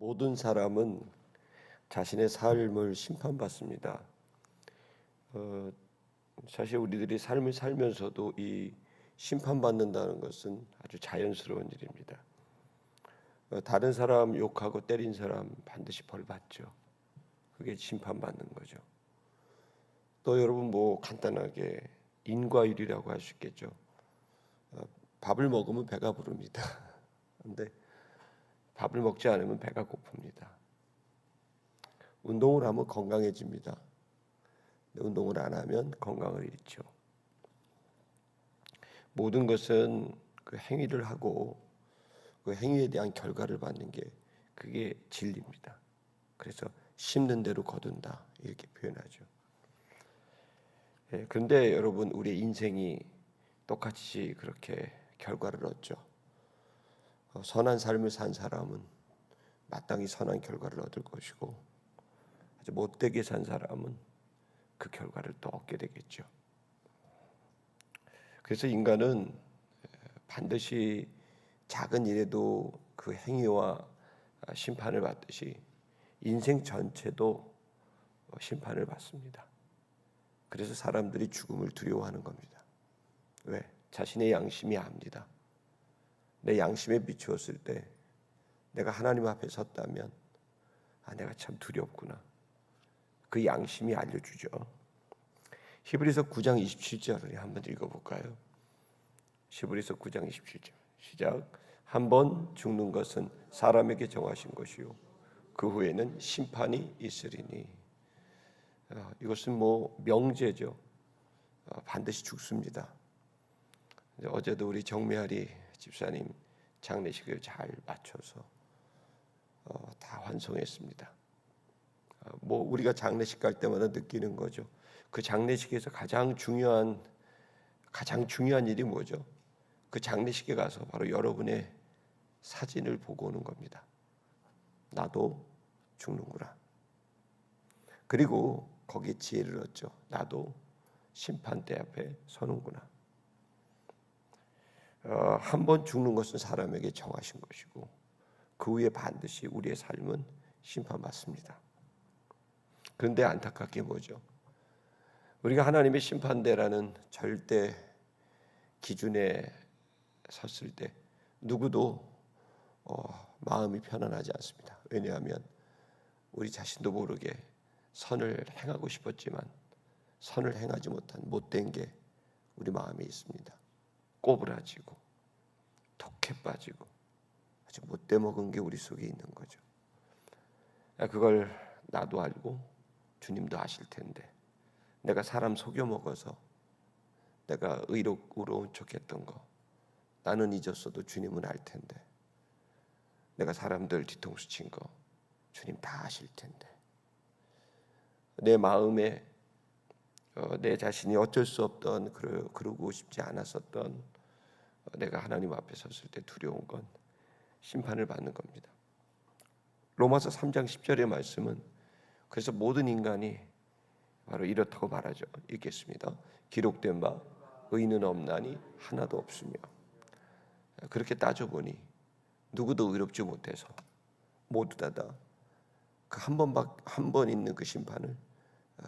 모든 사람은 자신의 삶을 심판받습니다. 사실 우리들이 삶을 살면서도 이 심판받는다는 것은 아주 자연스러운 일입니다. 다른 사람 욕하고 때린 사람 반드시 벌 받죠. 그게 심판받는 거죠. 또 여러분 간단하게 인과율이라고 할 수 있겠죠. 밥을 먹으면 배가 부릅니다. 근데 밥을 먹지 않으면 배가 고픕니다. 운동을 하면 건강해집니다. 운동을 안 하면 건강을 잃죠. 모든 것은 그 행위를 하고 그 행위에 대한 결과를 받는 게 그게 진리입니다. 그래서 심는 대로 거둔다 이렇게 표현하죠. 그런데 여러분 우리의 인생이 똑같이 그렇게 결과를 얻죠. 선한 삶을 산 사람은 마땅히 선한 결과를 얻을 것이고 아주 못되게 산 사람은 그 결과를 또 얻게 되겠죠. 그래서 인간은 반드시 작은 일에도 그 행위와 심판을 받듯이 인생 전체도 심판을 받습니다. 그래서 사람들이 죽음을 두려워하는 겁니다. 왜? 자신의 양심이 압니다. 내 양심에 비추었을 때 내가 하나님 앞에 섰다면 내가 참 두렵구나. 그 양심이 알려주죠. 히브리서 9장 27절을 한번 읽어볼까요? 히브리서 9장 27절 시작. 한번 죽는 것은 사람에게 정하신 것이요 그 후에는 심판이 있으리니. 이것은 명제죠. 반드시 죽습니다. 어제도 우리 정매아리 집사님 장례식을 잘 마쳐서 다 완성했습니다. 우리가 장례식 갈 때마다 느끼는 거죠. 그 장례식에서 가장 중요한 일이 뭐죠? 그 장례식에 가서 바로 여러분의 사진을 보고 오는 겁니다. 나도 죽는구나. 그리고 거기에 지혜를 얻죠. 나도 심판대 앞에 서는구나. 한 번 죽는 것은 사람에게 정하신 것이고 그 후에 반드시 우리의 삶은 심판받습니다. 그런데 안타깝게 뭐죠? 우리가 하나님의 심판대라는 절대 기준에 섰을 때 누구도 마음이 편안하지 않습니다. 왜냐하면 우리 자신도 모르게 선을 행하고 싶었지만 선을 행하지 못한 못된 게 우리 마음에 있습니다. 꼬부라지고 독해 빠지고 아주 못돼 먹은 게 우리 속에 있는 거죠. 그걸 나도 알고 주님도 아실 텐데 내가 사람 속여 먹어서 내가 의로운 척했던 거 나는 잊었어도 주님은 알 텐데 내가 사람들 뒤통수 친 거 주님 다 아실 텐데 내 마음에 내 자신이 어쩔 수 없던 그러고 싶지 않았었던 내가 하나님 앞에 섰을 때 두려운 건 심판을 받는 겁니다. 로마서 3장 10절의 말씀은 그래서 모든 인간이 바로 이렇다고 말하죠. 읽겠습니다. 기록된 바 의인은 없나니 하나도 없으며. 그렇게 따져보니 누구도 의롭지 못해서 모두 다 그 한 번 있는 그 심판을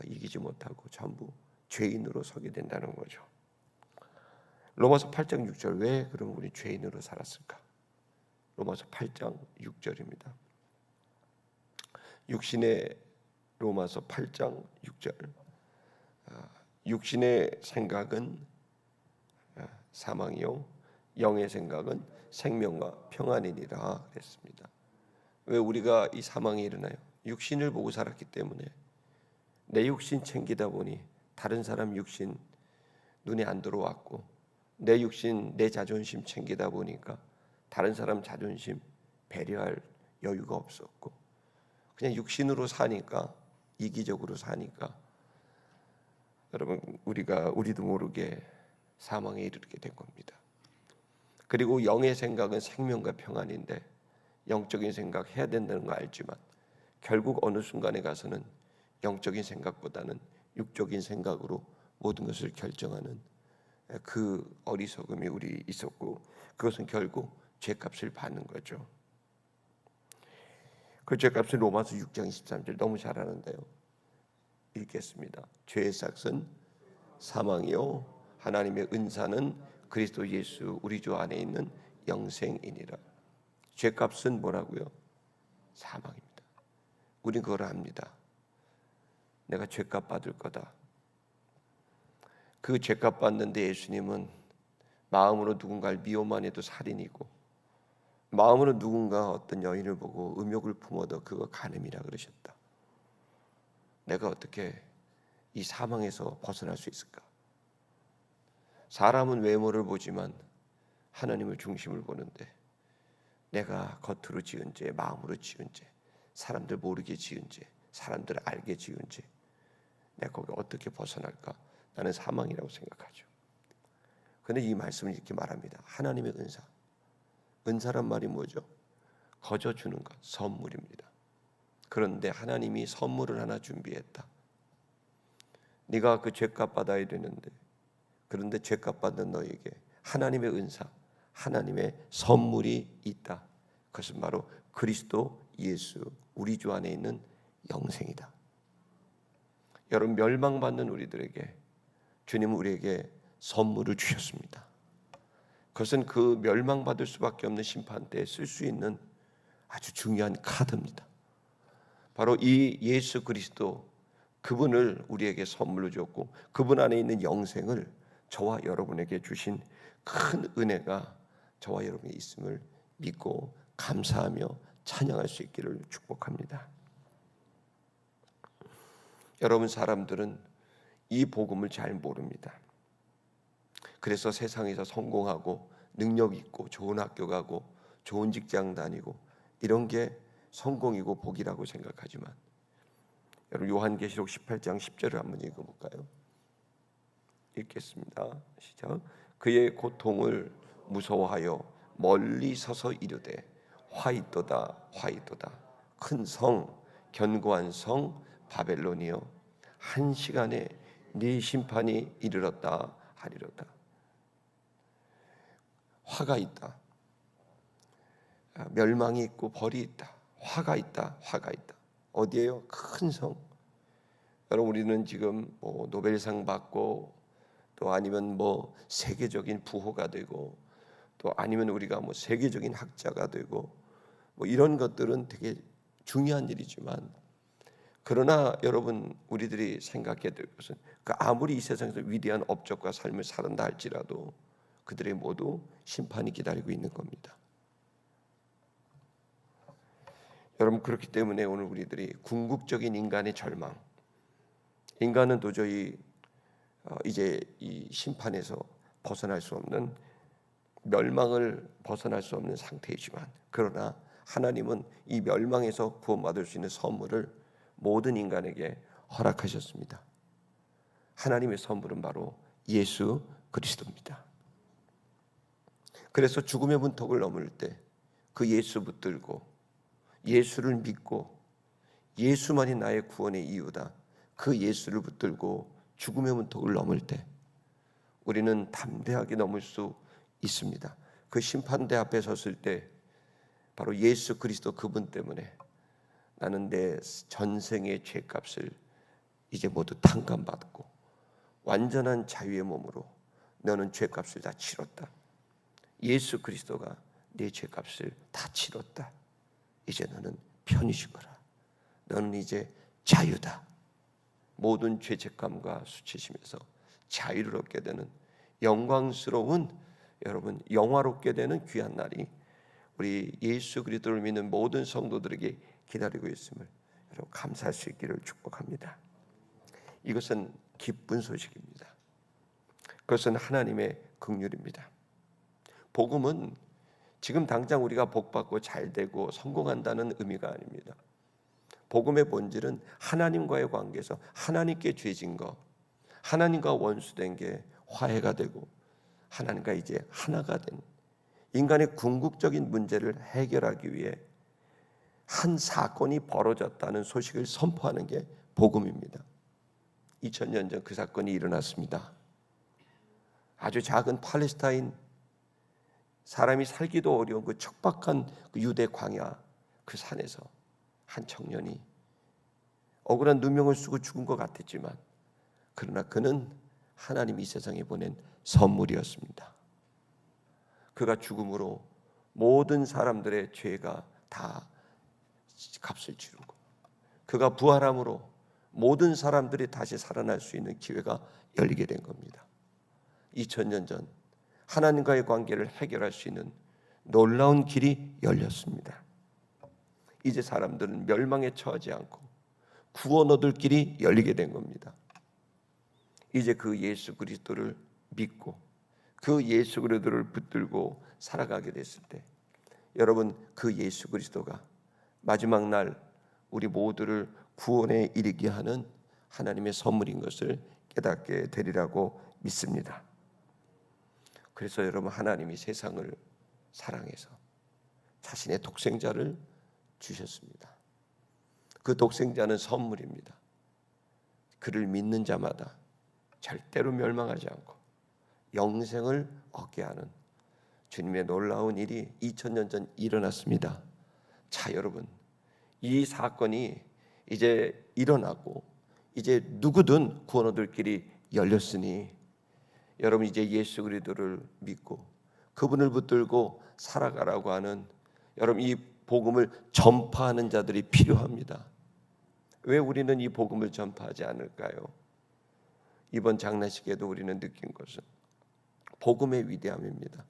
이기지 못하고 전부 죄인으로 서게 된다는 거죠. 로마서 8장 6절 왜 그럼 우리 죄인으로 살았을까? 로마서 8장 6절입니다. 로마서 8장 6절 육신의 생각은 사망이요 영의 생각은 생명과 평안이니라 그랬습니다. 왜 우리가 이 사망이 일어나요? 육신을 보고 살았기 때문에 내 육신 챙기다 보니 다른 사람 육신 눈에 안 들어왔고 내 육신 내 자존심 챙기다 보니까 다른 사람 자존심 배려할 여유가 없었고 그냥 육신으로 사니까 이기적으로 사니까 여러분 우리도 모르게 사망에 이르게 된 겁니다. 그리고 영의 생각은 생명과 평안인데 영적인 생각 해야 된다는 거 알지만 결국 어느 순간에 가서는 영적인 생각보다는 육적인 생각으로 모든 것을 결정하는 그 어리석음이 우리 있었고 그것은 결국 죄값을 받는 거죠. 그 죄값은 로마서 6장 23절 너무 잘 아는데요. 읽겠습니다. 죄의 삭은 사망이요 하나님의 은사는 그리스도 예수 우리 주 안에 있는 영생이니라. 죄값은 뭐라고요? 사망입니다. 우린 그걸 압니다. 내가 죄값 받을 거다. 그 죄값 받는데 예수님은 마음으로 누군가를 미워만 해도 살인이고, 마음으로 누군가 어떤 여인을 보고 음욕을 품어도 그거 간음이라 그러셨다. 내가 어떻게 이 사망에서 벗어날 수 있을까? 사람은 외모를 보지만 하나님을 중심을 보는데, 내가 겉으로 지은 죄, 마음으로 지은 죄, 사람들 모르게 지은 죄, 사람들 알게 지은 죄, 내가 거기 어떻게 벗어날까? 나는 사망이라고 생각하죠. 그런데 이 말씀을 이렇게 말합니다. 하나님의 은사. 은사란 말이 뭐죠? 거저 주는 것, 선물입니다. 그런데 하나님이 선물을 하나 준비했다. 네가 그 죄값 받아야 되는데, 그런데 죄값 받는 너에게 하나님의 은사, 하나님의 선물이 있다. 그것은 바로 그리스도 예수 우리 주 안에 있는 영생이다. 여러분, 멸망받는 우리들에게 주님은 우리에게 선물을 주셨습니다. 그것은 그 멸망받을 수밖에 없는 심판 때에 쓸 수 있는 아주 중요한 카드입니다. 바로 이 예수 그리스도, 그분을 우리에게 선물로 줬고 그분 안에 있는 영생을 저와 여러분에게 주신 큰 은혜가 저와 여러분이 있음을 믿고 감사하며 찬양할 수 있기를 축복합니다. 여러분, 사람들은 이 복음을 잘 모릅니다. 그래서 세상에서 성공하고 능력 있고 좋은 학교 가고 좋은 직장 다니고 이런 게 성공이고 복이라고 생각하지만, 여러분 요한계시록 18장 10절을 한번 읽어볼까요? 읽겠습니다. 시작. 그의 고통을 무서워하여 멀리 서서 이르되 화 있도다 화 있도다 큰 성 견고한 성 바벨론이여 한 시간에 네 심판이 이르렀다 하리로다. 화가 있다. 멸망이 있고 벌이 있다. 화가 있다. 화가 있다. 어디에요? 큰 성. 여러분, 우리는 지금 뭐 노벨상 받고 또 아니면 뭐 세계적인 부호가 되고 또 아니면 우리가 뭐 세계적인 학자가 되고 뭐 이런 것들은 되게 중요한 일이지만, 그러나 여러분, 우리들이 생각해야 될 것은 그 아무리 이 세상에서 위대한 업적과 삶을 살았다 할지라도 그들의 모두 심판이 기다리고 있는 겁니다. 여러분, 그렇기 때문에 오늘 우리들이 궁극적인 인간의 절망, 인간은 도저히 이제 이 심판에서 벗어날 수 없는, 멸망을 벗어날 수 없는 상태이지만, 그러나 하나님은 이 멸망에서 구원받을 수 있는 선물을 모든 인간에게 허락하셨습니다. 하나님의 선물은 바로 예수 그리스도입니다. 그래서 죽음의 문턱을 넘을 때 그 예수 붙들고 예수를 믿고 예수만이 나의 구원의 이유다, 그 예수를 붙들고 죽음의 문턱을 넘을 때 우리는 담대하게 넘을 수 있습니다. 그 심판대 앞에 섰을 때 바로 예수 그리스도 그분 때문에 나는 내 전생의 죄값을 이제 모두 탕감받고 완전한 자유의 몸으로 너는 죄값을 다 치렀다. 예수 그리스도가 내 죄값을 다 치렀다. 이제 너는 편히 죽어라. 너는 이제 자유다. 모든 죄책감과 수치심에서 자유를 얻게 되는 영광스러운, 여러분 영화롭게 되는 귀한 날이 우리 예수 그리스도를 믿는 모든 성도들에게 기다리고 있음을 여러분 감사할 수 있기를 축복합니다. 이것은 기쁜 소식입니다. 그것은 하나님의 긍휼입니다. 복음은 지금 당장 우리가 복받고 잘되고 성공한다는 의미가 아닙니다. 복음의 본질은 하나님과의 관계에서 하나님께 죄진 것, 하나님과 원수된 게 화해가 되고 하나님과 이제 하나가 된, 인간의 궁극적인 문제를 해결하기 위해 한 사건이 벌어졌다는 소식을 선포하는 게 복음입니다. 2000년 전 그 사건이 일어났습니다. 아주 작은 팔레스타인, 사람이 살기도 어려운 그 척박한 그 유대 광야 그 산에서 한 청년이 억울한 누명을 쓰고 죽은 것 같았지만 그러나 그는 하나님이 이 세상에 보낸 선물이었습니다. 그가 죽음으로 모든 사람들의 죄가 다 값을 치르고 그가 부활함으로 모든 사람들이 다시 살아날 수 있는 기회가 열리게 된 겁니다. 2000년 전 하나님과의 관계를 해결할 수 있는 놀라운 길이 열렸습니다. 이제 사람들은 멸망에 처하지 않고 구원 얻을 길이 열리게 된 겁니다. 이제 그 예수 그리스도를 믿고 그 예수 그리스도를 붙들고 살아가게 됐을 때 여러분, 그 예수 그리스도가 마지막 날 우리 모두를 구원에 이르게 하는 하나님의 선물인 것을 깨닫게 되리라고 믿습니다. 그래서 여러분, 하나님이 세상을 사랑해서 자신의 독생자를 주셨습니다. 그 독생자는 선물입니다. 그를 믿는 자마다 절대로 멸망하지 않고 영생을 얻게 하는 주님의 놀라운 일이 2000년 전 일어났습니다. 자, 여러분, 이 사건이 이제 일어나고 이제 누구든 구원 얻을 길이 열렸으니 여러분, 이제 예수 그리스도를 믿고 그분을 붙들고 살아가라고 하는 여러분, 이 복음을 전파하는 자들이 필요합니다. 왜 우리는 이 복음을 전파하지 않을까요? 이번 장례식에도 우리는 느낀 것은 복음의 위대함입니다.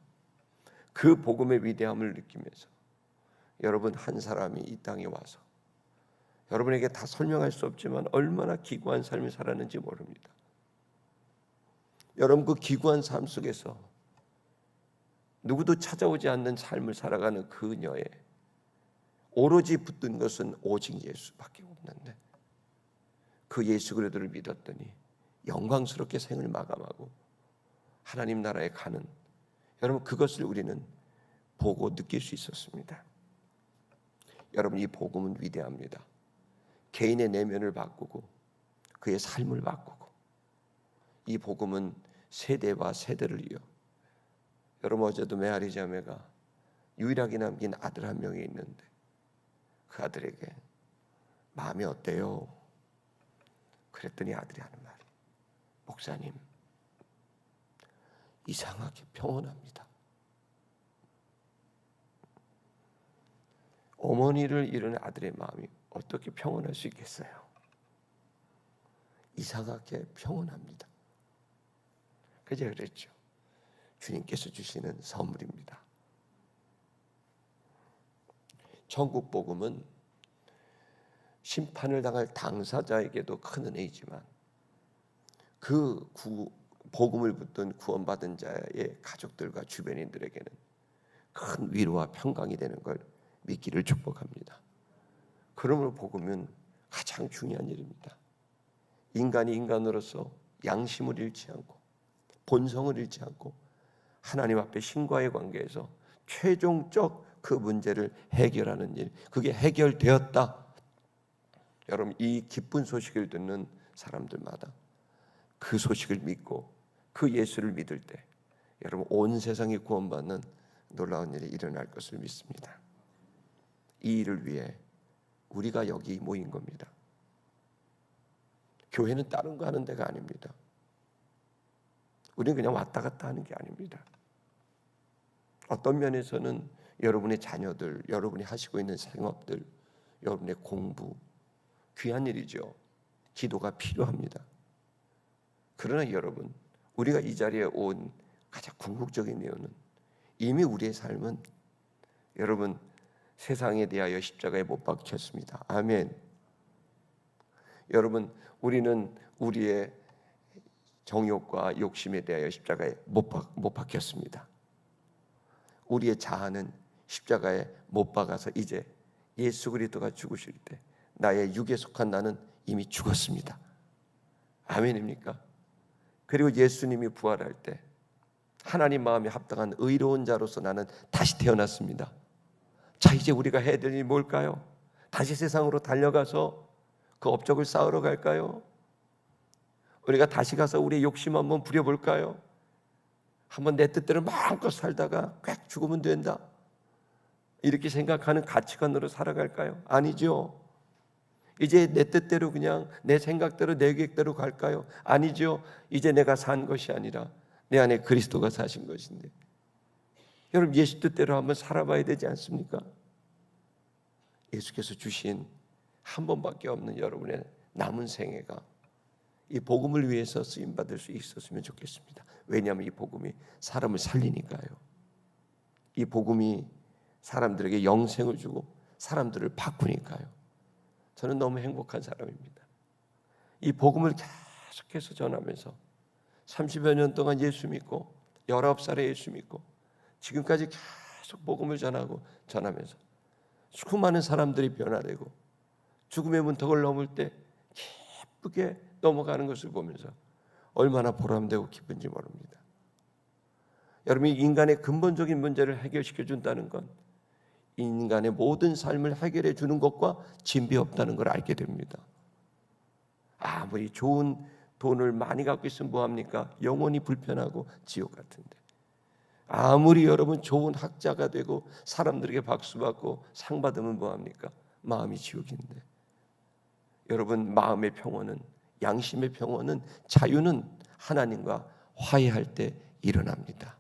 그 복음의 위대함을 느끼면서 여러분, 한 사람이 이 땅에 와서 여러분에게 다 설명할 수 없지만 얼마나 기구한 삶을 살았는지 모릅니다. 여러분, 그 기구한 삶 속에서 누구도 찾아오지 않는 삶을 살아가는 그녀의 오로지 붙든 것은 오직 예수밖에 없는데 그 예수 그리스도를 믿었더니 영광스럽게 생을 마감하고 하나님 나라에 가는 여러분, 그것을 우리는 보고 느낄 수 있었습니다. 여러분, 이 복음은 위대합니다. 개인의 내면을 바꾸고 그의 삶을 바꾸고 이 복음은 세대와 세대를 이어 여러분, 어제도 메아리 자매가 유일하게 남긴 아들 한 명이 있는데 그 아들에게 마음이 어때요? 그랬더니 아들이 하는 말이, 목사님, 이상하게 평온합니다. 어머니를 잃은 아들의 마음이 어떻게 평온할 수 있겠어요? 이상하게 평온합니다. 그저 그랬죠. 주님께서 주시는 선물입니다. 천국 복음은 심판을 당할 당사자에게도 큰 은혜이지만 그 복음을 붙든 구원받은 자의 가족들과 주변인들에게는 큰 위로와 평강이 되는 걸 믿기를 축복합니다. 그러므로 복음은 가장 중요한 일입니다. 인간이 인간으로서 양심을 잃지 않고 본성을 잃지 않고 하나님 앞에 신과의 관계에서 최종적 그 문제를 해결하는 일, 그게 해결되었다. 여러분, 이 기쁜 소식을 듣는 사람들마다 그 소식을 믿고 그 예수를 믿을 때 여러분, 온 세상이 구원받는 놀라운 일이 일어날 것을 믿습니다. 이 일을 위해 우리가 여기 모인 겁니다. 교회는 다른 거 하는 데가 아닙니다. 우리는 그냥 왔다 갔다 하는 게 아닙니다. 어떤 면에서는 여러분의 자녀들, 여러분이 하시고 있는 생업들, 여러분의 공부, 귀한 일이죠. 기도가 필요합니다. 그러나 여러분, 우리가 이 자리에 온 가장 궁극적인 이유는 이미 우리의 삶은 여러분, 세상에 대하여 십자가에 못 박혔습니다. 아멘. 여러분, 우리는 우리의 정욕과 욕심에 대하여 십자가에 못 박혔습니다. 우리의 자아는 십자가에 못 박아서 이제 예수 그리스도가 죽으실 때 나의 육에 속한 나는 이미 죽었습니다. 아멘입니까? 그리고 예수님이 부활할 때 하나님 마음에 합당한 의로운 자로서 나는 다시 태어났습니다. 자, 이제 우리가 해야 될 일이 뭘까요? 다시 세상으로 달려가서 그 업적을 쌓으러 갈까요? 우리가 다시 가서 우리의 욕심 한번 부려볼까요? 한번 내 뜻대로 마음껏 살다가 꽥 죽으면 된다, 이렇게 생각하는 가치관으로 살아갈까요? 아니죠. 이제 내 뜻대로 그냥 내 생각대로 내 계획대로 갈까요? 아니죠. 이제 내가 산 것이 아니라 내 안에 그리스도가 사신 것인데, 여러분 예수 뜻대로 한번 살아봐야 되지 않습니까? 예수께서 주신 한 번밖에 없는 여러분의 남은 생애가 이 복음을 위해서 쓰임받을 수 있었으면 좋겠습니다. 왜냐하면 이 복음이 사람을 살리니까요. 이 복음이 사람들에게 영생을 주고 사람들을 바꾸니까요. 저는 너무 행복한 사람입니다. 이 복음을 계속해서 전하면서 30여 년 동안 예수 믿고 19살에 예수 믿고 지금까지 계속 복음을 전하면서 수많은 사람들이 변화되고 죽음의 문턱을 넘을 때 기쁘게 넘어가는 것을 보면서 얼마나 보람되고 기쁜지 모릅니다. 여러분이 인간의 근본적인 문제를 해결시켜 준다는 건 인간의 모든 삶을 해결해 주는 것과 진비 없다는 걸 알게 됩니다. 아무리 좋은 돈을 많이 갖고 있으면 뭐합니까? 영원히 불편하고 지옥 같은데, 아무리 여러분 좋은 학자가 되고 사람들에게 박수 받고 상 받으면 뭐합니까? 마음이 지옥인데, 여러분 마음의 평온은, 양심의 평온은, 자유는 하나님과 화해할 때 일어납니다.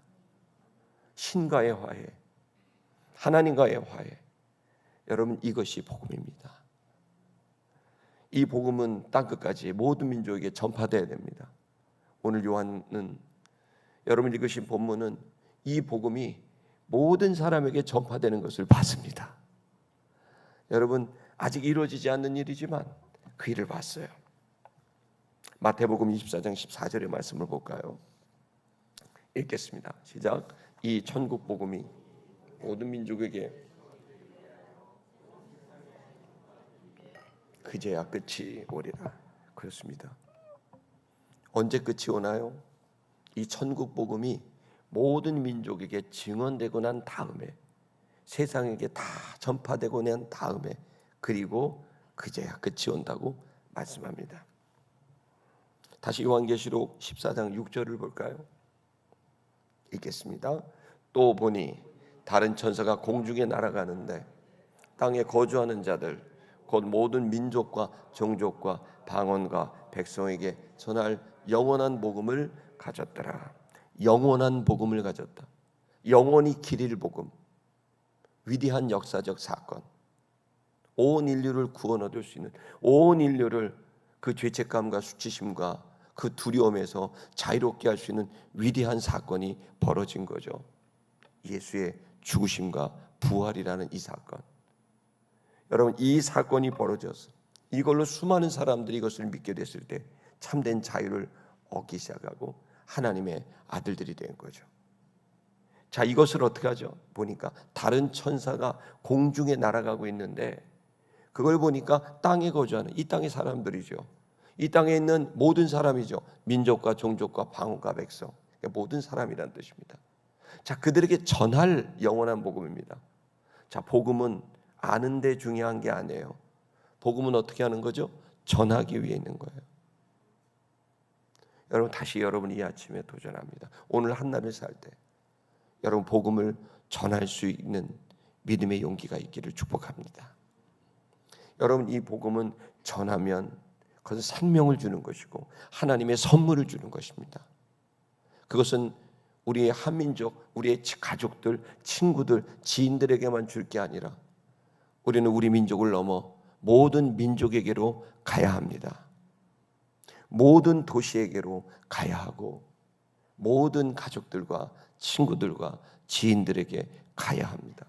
신과의 화해, 하나님과의 화해. 여러분 이것이 복음입니다. 이 복음은 땅끝까지 모든 민족에게 전파되어야 됩니다. 오늘 요한은, 여러분 읽으신 본문은 이 복음이 모든 사람에게 전파되는 것을 봤습니다. 여러분 아직 이루어지지 않는 일이지만 그 일을 봤어요. 마태복음 24장 14절의 말씀을 볼까요? 읽겠습니다. 시작. 이 천국 복음이 모든 민족에게 그제야 끝이 오리라. 그렇습니다. 언제 끝이 오나요? 이 천국 복음이 모든 민족에게 증언되고 난 다음에, 세상에게 다 전파되고 난 다음에, 그리고 그제야 끝이 온다고 말씀합니다. 다시 요한계시록 14장 6절을 볼까요? 읽겠습니다. 또 보니 다른 천사가 공중에 날아가는데 땅에 거주하는 자들 곧 모든 민족과 종족과 방언과 백성에게 전할 영원한 복음을 가졌더라. 영원한 복음을 가졌다. 영원히 길 잃을 복음, 위대한 역사적 사건, 온 인류를 구원 얻을 수 있는, 온 인류를 그 죄책감과 수치심과 그 두려움에서 자유롭게 할 수 있는 위대한 사건이 벌어진 거죠. 예수의 죽으심과 부활이라는 이 사건. 여러분 이 사건이 벌어져서 이걸로 수많은 사람들이 이것을 믿게 됐을 때 참된 자유를 얻기 시작하고 하나님의 아들들이 된 거죠. 자, 이것을 어떻게 하죠? 보니까 다른 천사가 공중에 날아가고 있는데, 그걸 보니까 땅에 거주하는 이 땅의 사람들이죠. 이 땅에 있는 모든 사람이죠. 민족과 종족과 방언과 백성, 모든 사람이란 뜻입니다. 자, 그들에게 전할 영원한 복음입니다. 자, 복음은 아는 데 중요한 게 아니에요. 복음은 어떻게 하는 거죠? 전하기 위해 있는 거예요. 여러분 다시 여러분 이 아침에 도전합니다. 오늘 한날을 살 때 여러분 복음을 전할 수 있는 믿음의 용기가 있기를 축복합니다. 여러분 이 복음은 전하면 그것은 생명을 주는 것이고 하나님의 선물을 주는 것입니다. 그것은 우리의 한민족, 우리의 가족들, 친구들, 지인들에게만 줄 게 아니라 우리는 우리 민족을 넘어 모든 민족에게로 가야 합니다. 모든 도시에게로 가야 하고 모든 가족들과 친구들과 지인들에게 가야 합니다.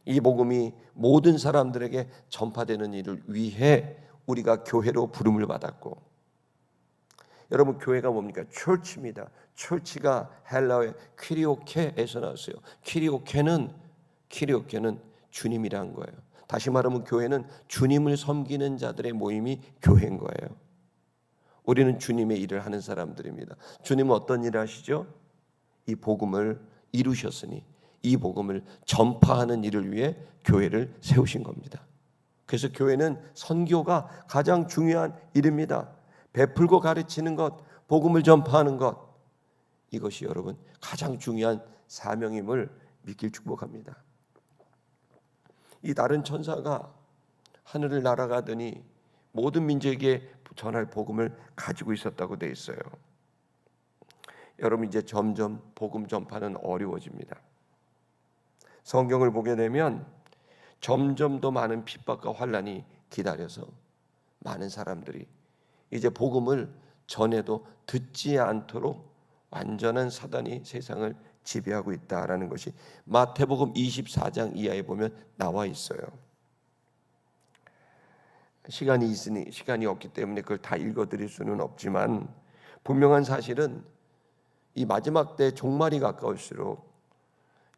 이 복음이 모든 사람들에게 전파되는 일을 위해 우리가 교회로 부름을 받았고, 여러분 교회가 뭡니까? 철치입니다. 철치가 헬라어의 키리오케에서 나왔어요. 키리오케는 주님이란 거예요. 다시 말하면 교회는 주님을 섬기는 자들의 모임이 교회인 거예요. 우리는 주님의 일을 하는 사람들입니다. 주님은 어떤 일을 하시죠? 이 복음을 이루셨으니 이 복음을 전파하는 일을 위해 교회를 세우신 겁니다. 그래서 교회는 선교가 가장 중요한 일입니다. 베풀고 가르치는 것, 복음을 전파하는 것, 이것이 여러분 가장 중요한 사명임을 믿길 축복합니다. 이 다른 천사가 하늘을 날아가더니 모든 민족에게 전할 복음을 가지고 있었다고 되어 있어요. 여러분, 이제 점점 복음 전파는 어려워집니다. 성경을 보게 되면 점점 더 많은 핍박과 환난이 기다려서 많은 사람들이 이제 복음을 전해도 듣지 않도록 완전한 사단이 세상을 지배하고 있다라는 것이 마태복음 24장 이하에 보면 나와 있어요. 시간이 없기 때문에 그걸 다 읽어드릴 수는 없지만 분명한 사실은 이 마지막 때 종말이 가까울수록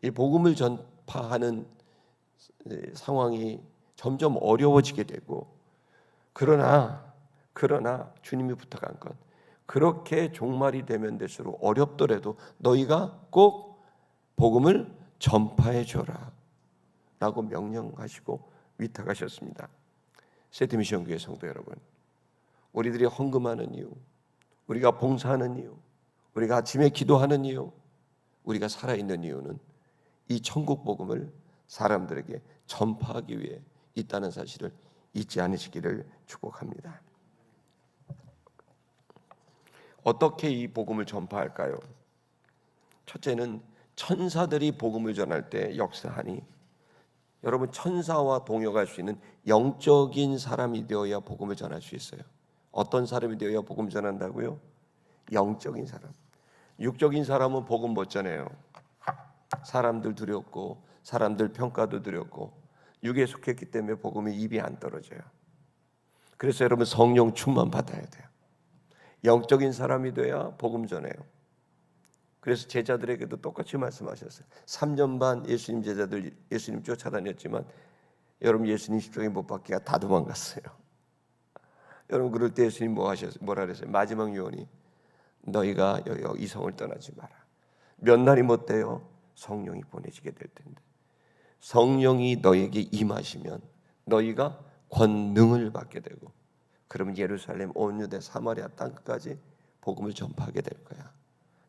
이 복음을 전파하는 상황이 점점 어려워지게 되고, 그러나 주님이 부탁한 것, 그렇게 종말이 되면 될수록 어렵더라도 너희가 꼭 복음을 전파해 줘라 라고 명령하시고 위탁하셨습니다. 세트미션교회 성도 여러분, 우리들이 헌금하는 이유, 우리가 봉사하는 이유, 우리가 아침에 기도하는 이유, 우리가 살아있는 이유는 이 천국 복음을 사람들에게 전파하기 위해 있다는 사실을 잊지 않으시기를 축복합니다. 어떻게 이 복음을 전파할까요? 첫째는 천사들이 복음을 전할 때 역사하니, 여러분, 천사와 동역할 수 있는 영적인 사람이 되어야 복음을 전할 수 있어요. 어떤 사람이 되어야 복음을 전한다고요? 영적인 사람. 육적인 사람은 복음 못 전해요. 사람들 두렵고 사람들 평가도 두렵고 육에 속했기 때문에 복음이 입이 안 떨어져요. 그래서 여러분, 성령 충만 받아야 돼요. 영적인 사람이 돼야 복음 전해요. 그래서 제자들에게도 똑같이 말씀하셨어요. 3년 반 예수님 제자들 예수님 쫓아다녔지만 여러분, 예수님 십자가에 못 박기가 다 도망갔어요. 여러분, 그럴 때 예수님 뭐라 그랬어요? 마지막 유언이 너희가 이 성을 떠나지 마라. 몇 날이 못 돼요? 성령이 보내지게 될 텐데, 성령이 너에게 임하시면 너희가 권능을 받게 되고, 그러면 예루살렘, 온 유대, 사마리아 땅끝까지 복음을 전파하게 될 거야.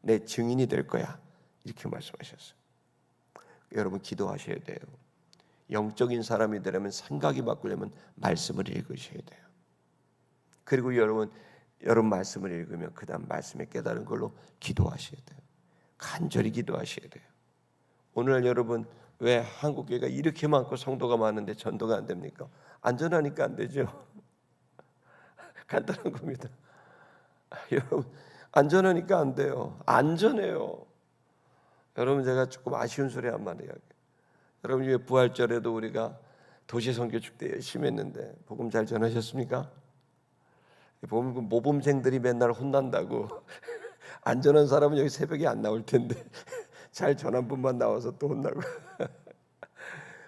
내 증인이 될 거야. 이렇게 말씀하셨어요. 여러분, 기도하셔야 돼요. 영적인 사람이 되려면, 생각이 바꾸려면 말씀을 읽으셔야 돼요. 그리고 여러분 말씀을 읽으면 그 다음 말씀에 깨달은 걸로 기도하셔야 돼요. 간절히 기도하셔야 돼요. 오늘 여러분, 왜 한국교회가 이렇게 많고 성도가 많은데 전도가 안 됩니까? 안전하니까 안 되죠. 간단한 겁니다. 여러분, 안전하니까 안 돼요. 안전해요. 여러분, 제가 조금 아쉬운 소리 한마디 할게요. 여러분, 왜 부활절에도 우리가 도시 선교 축제 열심히 했는데 복음 잘 전하셨습니까? 보면 그 모범생들이 맨날 혼난다고. 안전한 사람은 여기 새벽에 안 나올 텐데 잘 전한 분만 나와서 또 혼나고.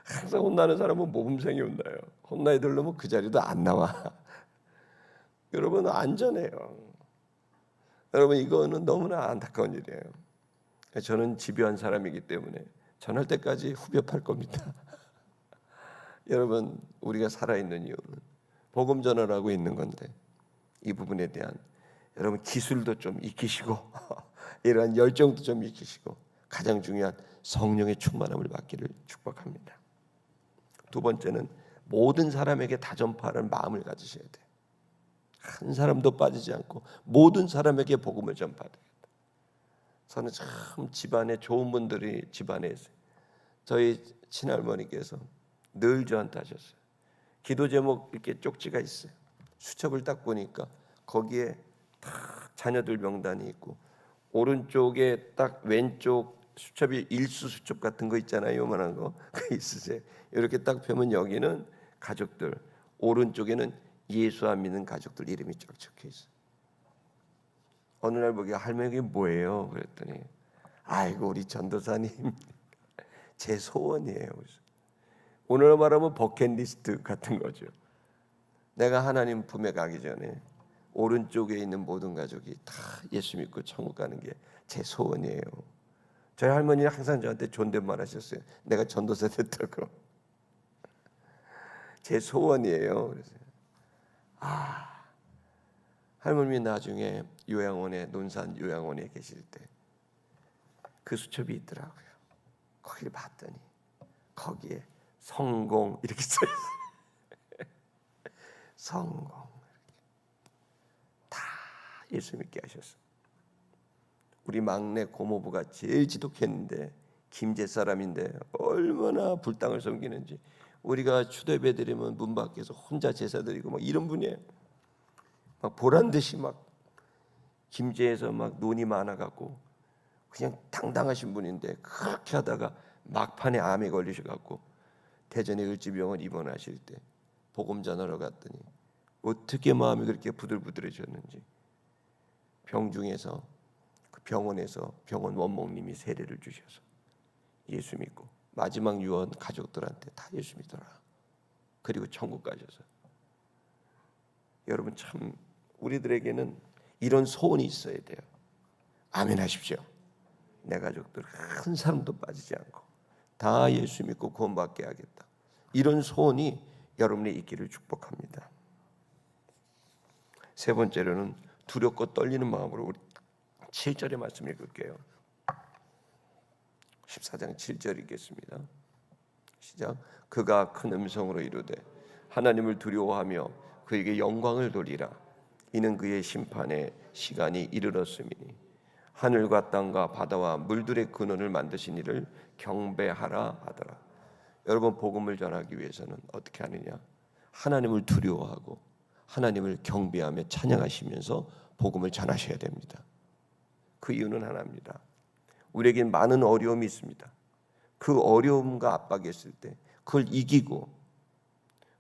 항상 혼나는 사람은 모범생이 혼나요. 혼나야 되려면 그 자리도 안 나와. 여러분, 안전해요. 여러분, 이거는 너무나 안타까운 일이에요. 저는 집요한 사람이기 때문에 전할 때까지 후벼 팔 겁니다. 여러분, 우리가 살아있는 이유는 복음 전하라고 있는 건데, 이 부분에 대한 여러분 기술도 좀 익히시고 이러한 열정도 좀 익히시고, 가장 중요한 성령의 충만함을 받기를 축복합니다. 두 번째는 모든 사람에게 다 전파하는 마음을 가지셔야 돼요. 한 사람도 빠지지 않고 모든 사람에게 복음을 전파하겠다. 저는 참 집안에 좋은 분들이 집안에 있어요. 저희 친할머니께서 늘 저한테 하셨어요. 기도 제목 이렇게 쪽지가 있어요. 수첩을 딱 보니까 거기에 딱 자녀들 명단이 있고, 오른쪽에 딱 왼쪽 수첩이 일수 수첩 같은 거 있잖아요. 요만한 거 그 있으세요. 이렇게 딱 펴면 여기는 가족들, 오른쪽에는 예수 안 믿는 가족들 이름이 쫙 적혀 있어요. 어느 날 보기에 할머니가 뭐예요? 그랬더니 아이고, 우리 전도사님 제 소원이에요. 오늘 말하면 버킷리스트 같은 거죠. 내가 하나님 품에 가기 전에 오른쪽에 있는 모든 가족이 다 예수 믿고 천국 가는 게 제 소원이에요. 저희 할머니는 항상 저한테 존댓말 하셨어요. 내가 전도사 됐다고. 제 소원이에요. 그래서 할머니 나중에 요양원에, 논산 요양원에 계실 때 그 수첩이 있더라고요. 거기를 봤더니 거기에 성공 이렇게 써 있어요. 성공 다 예수 믿게 하셨어. 우리 막내 고모부가 제일 지독했는데 김제 사람인데 얼마나 불당을 섬기는지. 우리가 추도예배 드리면 문 밖에서 혼자 제사 드리고 막 이런 분이에요. 막 보란 듯이 막 김제에서 막 논이 많아갖고 그냥 당당하신 분인데 그렇게 하다가 막판에 암에 걸리셔갖고 대전의 을지병원 입원하실 때 복음 전하러 갔더니 어떻게 마음이 그렇게 부들부들해졌는지 병중에서 그 병원에서 병원 원목님이 세례를 주셔서 예수 믿고 마지막 유언 가족들한테 다 예수 믿어라. 그리고 천국 가셔서. 여러분 참 우리들에게는 이런 소원이 있어야 돼요. 아멘 하십시오. 내 가족들 한 사람도 빠지지 않고 다 예수 믿고 구원받게 하겠다. 이런 소원이 여러분의 있기를 축복합니다. 세 번째로는 두렵고 떨리는 마음으로 우리 7절의 말씀 읽을게요. 14장 7절 읽겠습니다. 시작. 그가 큰 음성으로 이르되 하나님을 두려워하며 그에게 영광을 돌리라. 이는 그의 심판의 시간이 이르렀음이니 하늘과 땅과 바다와 물들의 근원을 만드신 이를 경배하라 하더라. 여러분 복음을 전하기 위해서는 어떻게 하느냐? 하나님을 두려워하고 하나님을 경배하며 찬양하시면서 복음을 전하셔야 됩니다. 그 이유는 하나입니다. 우리에겐 많은 어려움이 있습니다. 그 어려움과 압박이 있을 때 그걸 이기고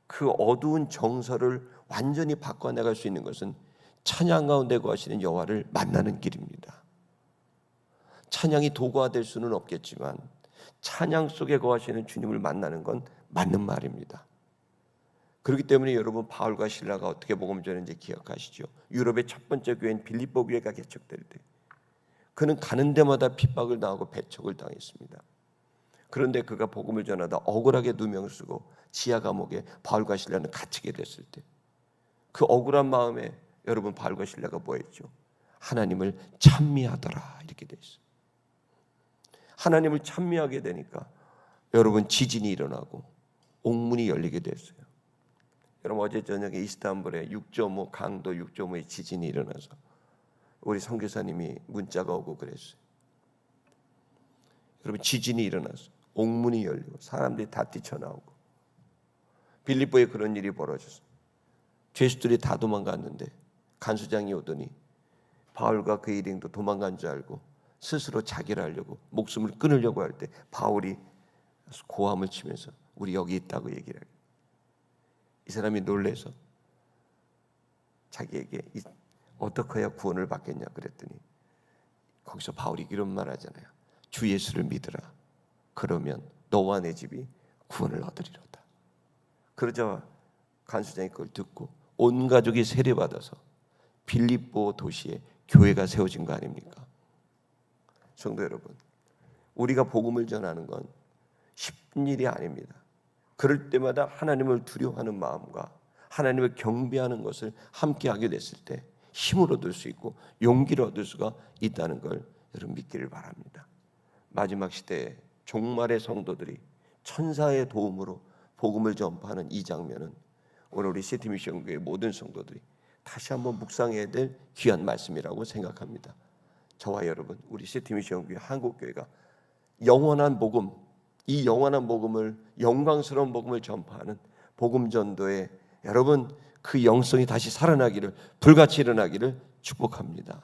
그 어두운 정서를 완전히 바꿔나갈 수 있는 것은 찬양 가운데 거하시는 여호와를 만나는 길입니다. 찬양이 도구화될 수는 없겠지만 찬양 속에 거하시는 주님을 만나는 건 맞는 말입니다. 그렇기 때문에 여러분 바울과 실라가 어떻게 복음을 전했는지 기억하시죠? 유럽의 첫 번째 교회인 빌립보 교회가 개척될 때 그는 가는 데마다 핍박을 당하고 배척을 당했습니다. 그런데 그가 복음을 전하다 억울하게 누명을 쓰고 지하 감옥에 바울과 실라는 갇히게 됐을 때 그 억울한 마음에 여러분 바울과 실라가 뭐 했죠? 하나님을 찬미하더라 이렇게 돼 있어요. 하나님을 찬미하게 되니까 여러분 지진이 일어나고 옥문이 열리게 됐어요. 여러분 어제 저녁에 이스탄불에 6.5 강도 6.5의 지진이 일어나서 우리 선교사님이 문자가 오고 그랬어요. 여러분 지진이 일어나서 옥문이 열리고 사람들이 다 뛰쳐나오고 빌립보에 그런 일이 벌어졌어요. 죄수들이 다 도망갔는데 간수장이 오더니 바울과 그 일행도 도망간 줄 알고 스스로 자결 하려고 목숨을 끊으려고 할 때 바울이 고함을 치면서 우리 여기 있다고 얘기를 해요. 이 사람이 놀래서 자기에게 어떻게 해야 구원을 받겠냐 그랬더니 거기서 바울이 이런 말 하잖아요. 주 예수를 믿으라. 그러면 너와 내 집이 구원을 얻으리로다. 그러자 간수장이 그걸 듣고 온 가족이 세례받아서 빌립보 도시에 교회가 세워진 거 아닙니까? 성도 여러분, 우리가 복음을 전하는 건 쉽은 일이 아닙니다. 그럴 때마다 하나님을 두려워하는 마음과 하나님을 경배하는 것을 함께 하게 됐을 때 힘을 얻을 수 있고 용기를 얻을 수가 있다는 걸 여러분 믿기를 바랍니다. 마지막 시대에 종말의 성도들이 천사의 도움으로 복음을 전파하는 이 장면은 오늘 우리 시티미션교회 모든 성도들이 다시 한번 묵상해야 될 귀한 말씀이라고 생각합니다. 저와 여러분, 우리 시티미션교회 한국교회가 영원한 복음, 이 영원한 복음을, 영광스러운 복음을 전파하는 복음 전도에 여러분 그 영성이 다시 살아나기를, 불같이 일어나기를 축복합니다.